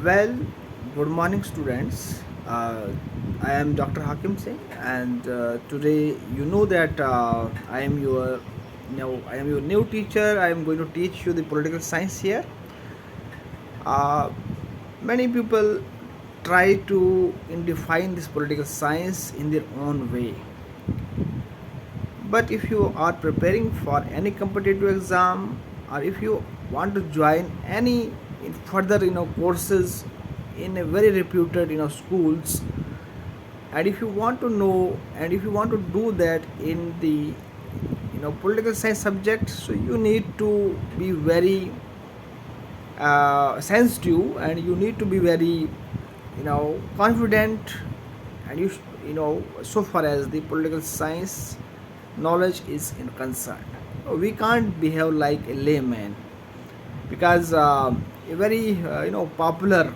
Well, good morning, students. I am Dr. Hakim Singh, and today you know that I am your new teacher. I am going to teach you the political science here. Uh, Many people try to define this political science in their own way, but if you are preparing for any competitive exam or if you want to join any further courses in a very reputed schools, and if you want to know and if you want to do that in the political science subject, so you need to be very sensitive, and you need to be very confident, and so far as the political science knowledge is in concerned, we can't behave like a layman, because a very popular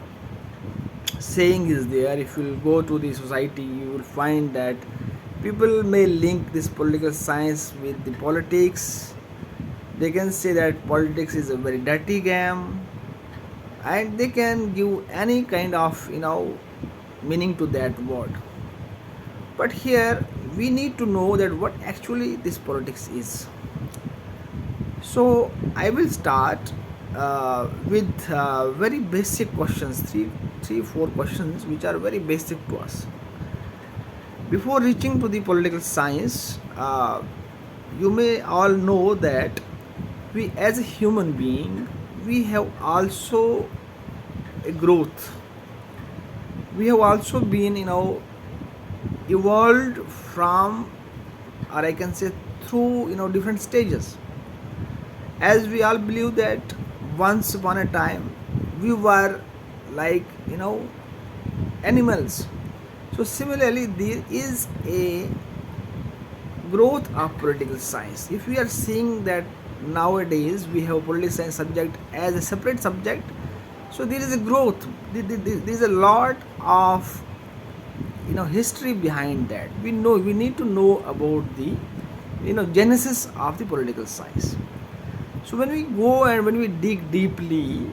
saying is there. If you go to the society, you will find that people may link this political science with the politics. They can say that politics is a very dirty game, and they can give any kind of meaning to that word. But here we need to know that what actually this politics is. So I will start with very basic questions, four questions which are very basic to us. Before reaching to the political science, you may all know that we as a human being, we have also a growth. We have also been evolved from, or I can say through different stages, as we all believe that once upon a time we were like animals. So similarly, there is a growth of political science. If we are seeing that nowadays we have political science subject as a separate subject, so there is a growth. There is a lot of history behind that. We need to know about the genesis of the political science. So when we go and when we dig deeply,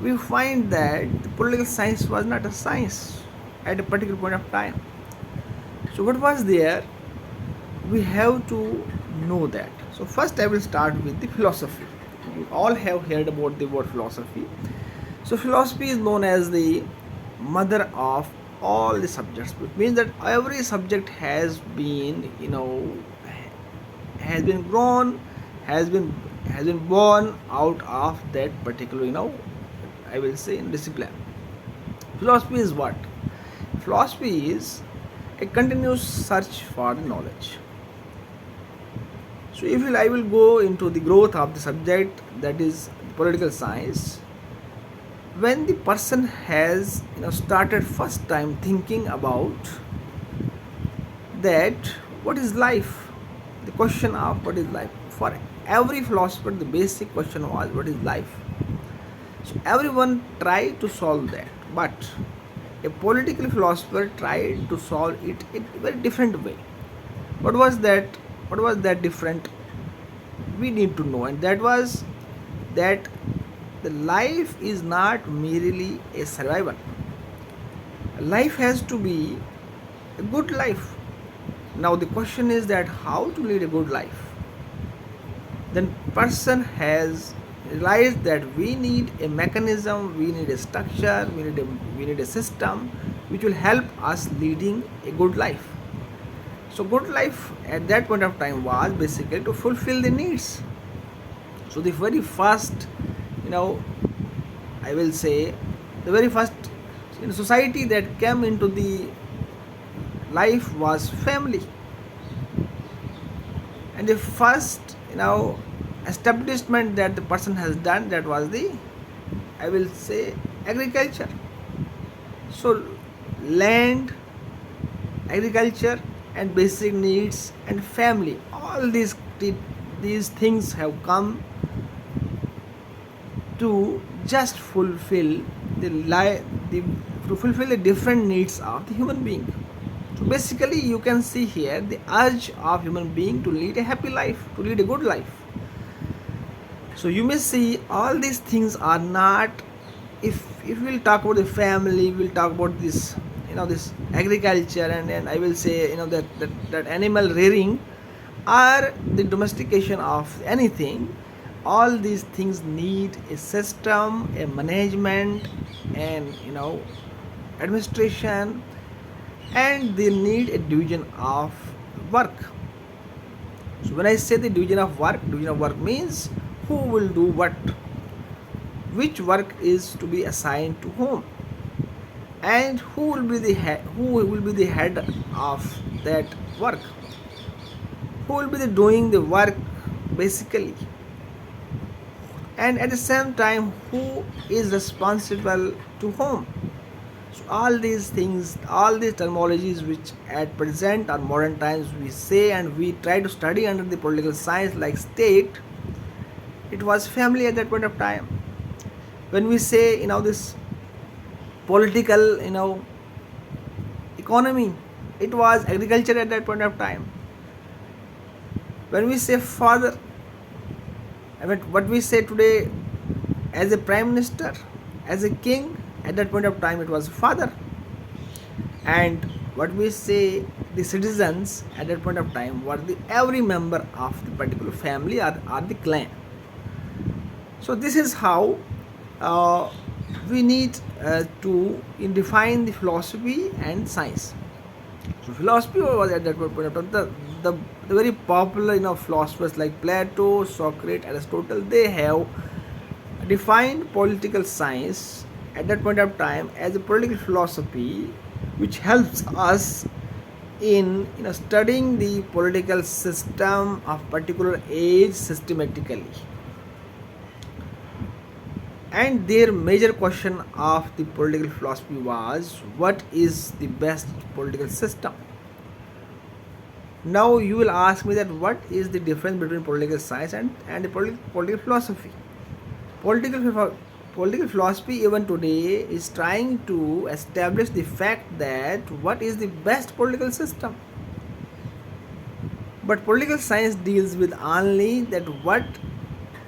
we find that the political science was not a science at a particular point of time. So what was there? We have to know that. So first I will start with the philosophy. You all have heard about the word philosophy. So philosophy is known as the mother of all the subjects. It means that every subject has been grown, has been has been born out of that particular I will say in discipline. Philosophy is what? Philosophy is a continuous search for knowledge. So if I will go into the growth of the subject, that is political science, when the person has started first time thinking about that what is life, the question of what is life, for every philosopher the basic question was what is life. So everyone tried to solve that, but a political philosopher tried to solve it in a very different way. What was that different? We need to know, and that was that the life is not merely a survival. Life has to be a good life. Now the question is that how to lead a good life. Then person has realized that we need a mechanism, we need a structure, we need a system which will help us leading a good life. So good life at that point of time was basically to fulfill the needs. So the very first, you know, I will say, the very first society that came into the life was family, and the first establishment that the person has done, that was the, I will say, agriculture. So land, agriculture, and basic needs and family, all these things have come to just fulfill the the to fulfill the different needs of the human being. So basically you can see here the urge of human being to lead a happy life, to lead a good life. So you may see all these things are not if we'll talk about the family, we'll talk about this, this agriculture, and I will say, that animal rearing or the domestication of anything. All these things need a system, a management, and administration, and they need a division of work. So when I say the division of work means who will do what, which work is to be assigned to whom, and who will be the head of that work, who will be the doing the work basically, and at the same time who is responsible to whom. So all these things, all these terminologies which at present or modern times we say and we try to study under the political science like state, it was family at that point of time. When we say this political economy, it was agriculture at that point of time. When we say father, I mean what we say today as a prime minister, as a king, at that point of time it was father. And what we say the citizens at that point of time were the every member of the particular family or the clan. So this is how we need to define the philosophy and science. So philosophy was at that point of time the very popular philosophers like Plato, Socrates, Aristotle. They have defined political science at that point of time as a political philosophy which helps us in studying the political system of particular age systematically. And their major question of the political philosophy was, what is the best political system? Now you will ask me that what is the difference between political science and the political philosophy? Political philosophy even today is trying to establish the fact that what is the best political system. But political science deals with only that what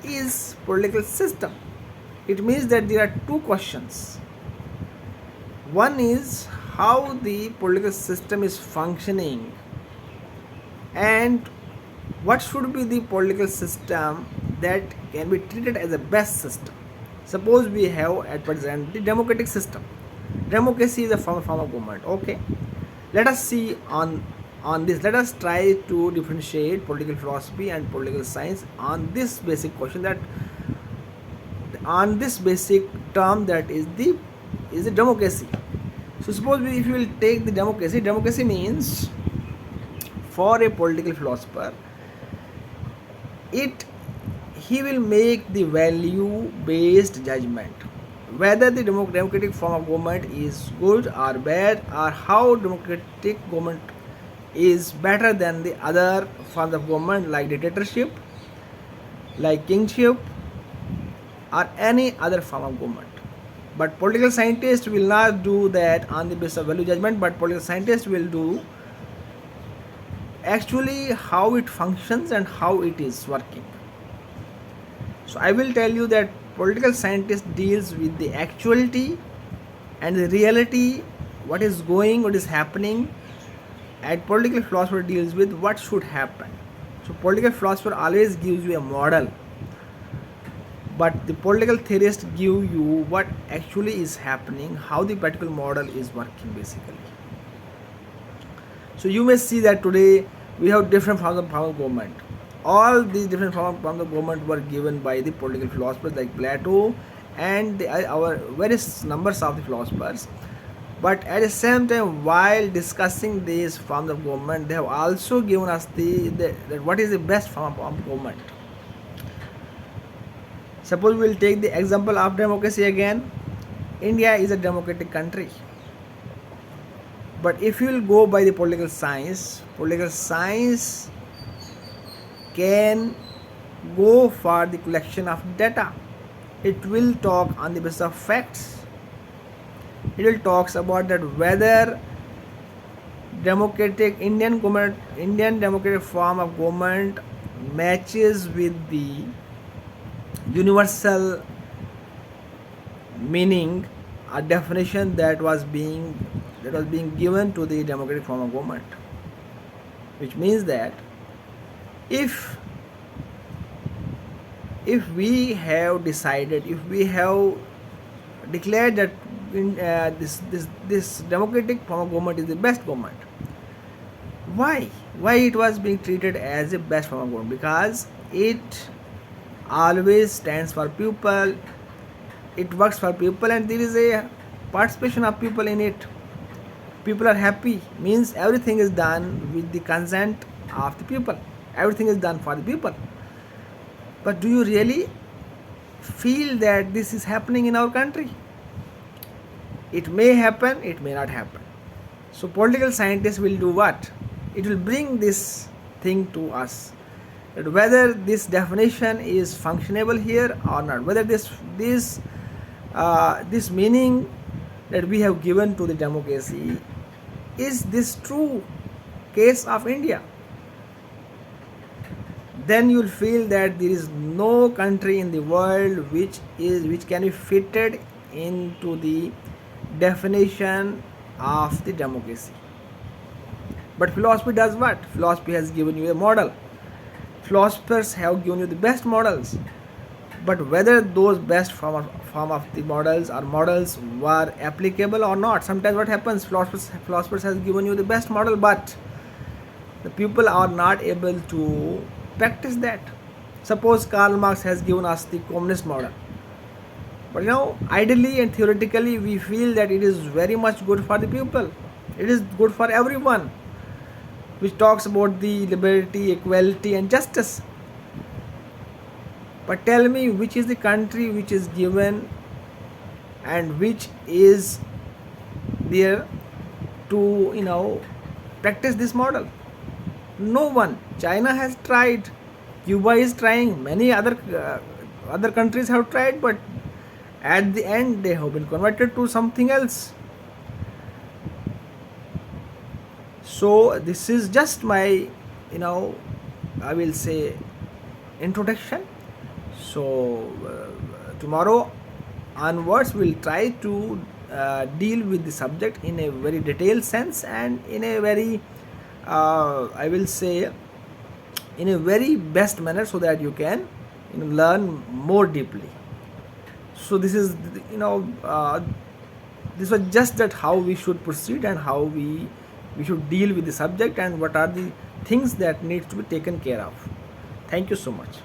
is political system. It means that there are two questions. One is how the political system is functioning and what should be the political system that can be treated as a best system. Suppose we have at present the democratic system. Democracy is a form of government. Okay, let us see on this. Let us try to differentiate political philosophy and political science on this basic question, that on this basic term, that is the democracy. So suppose if you will take the democracy means, for a political philosopher, he will make the value based judgment whether the democratic form of government is good or bad, or how democratic government is better than the other forms of government like dictatorship, like kingship, or any other form of government. But political scientists will not do that on the basis of value judgment, but political scientists will do actually how it functions and how it is working. So I will tell you that political scientist deals with the actuality and the reality, what is happening, and political philosopher deals with what should happen. So political philosopher always gives you a model, but the political theorist give you what actually is happening, how the particular model is working basically. So you may see that today we have different forms of government. All these different forms of government were given by the political philosophers like Plato and our various numbers of the philosophers. But at the same time, while discussing these forms of government, they have also given us what is the best form of government. Suppose we will take the example of democracy again. India is a democratic country. But if you will go by the political science can go for the collection of data. It will talk on the basis of facts. It will talk about that whether Indian democratic form of government matches with the universal meaning, a definition that was being given to the democratic form of government, which means that if we have decided, if we have declared that this democratic form of government is the best government, why it was being treated as the best form of government? Because it always stands for people, it works for people, and there is a participation of people in it. People are happy, means everything is done with the consent of the people, everything is done for the people. But do you really feel that this is happening in our country? It may happen, it may not happen. So political scientists will do what? It will bring this thing to us, that whether this definition is functionable here or not, whether this meaning that we have given to the democracy, is this true case of India? Then you will feel that there is no country in the world which can be fitted into the definition of the democracy. But philosophy does what? Philosophy has given you a model. Philosophers have given you the best models. But whether those best form of the models or models were applicable or not, sometimes what happens, philosophers has given you the best model, but the people are not able to practice that. Suppose Karl Marx has given us the communist model, but ideally and theoretically we feel that it is very much good for the people, it is good for everyone, which talks about the liberty, equality and justice. But tell me, which is the country which is given and which is there to practice this model? No one. China has tried, Cuba is trying, many other countries have tried, but at the end they have been converted to something else. So this is just my I will say introduction. So tomorrow onwards we'll try to deal with the subject in a very detailed sense and in a very I will say in a very best manner, so that you can learn more deeply. So this is this was just that how we should proceed and how we should deal with the subject and what are the things that needs to be taken care of. Thank you so much.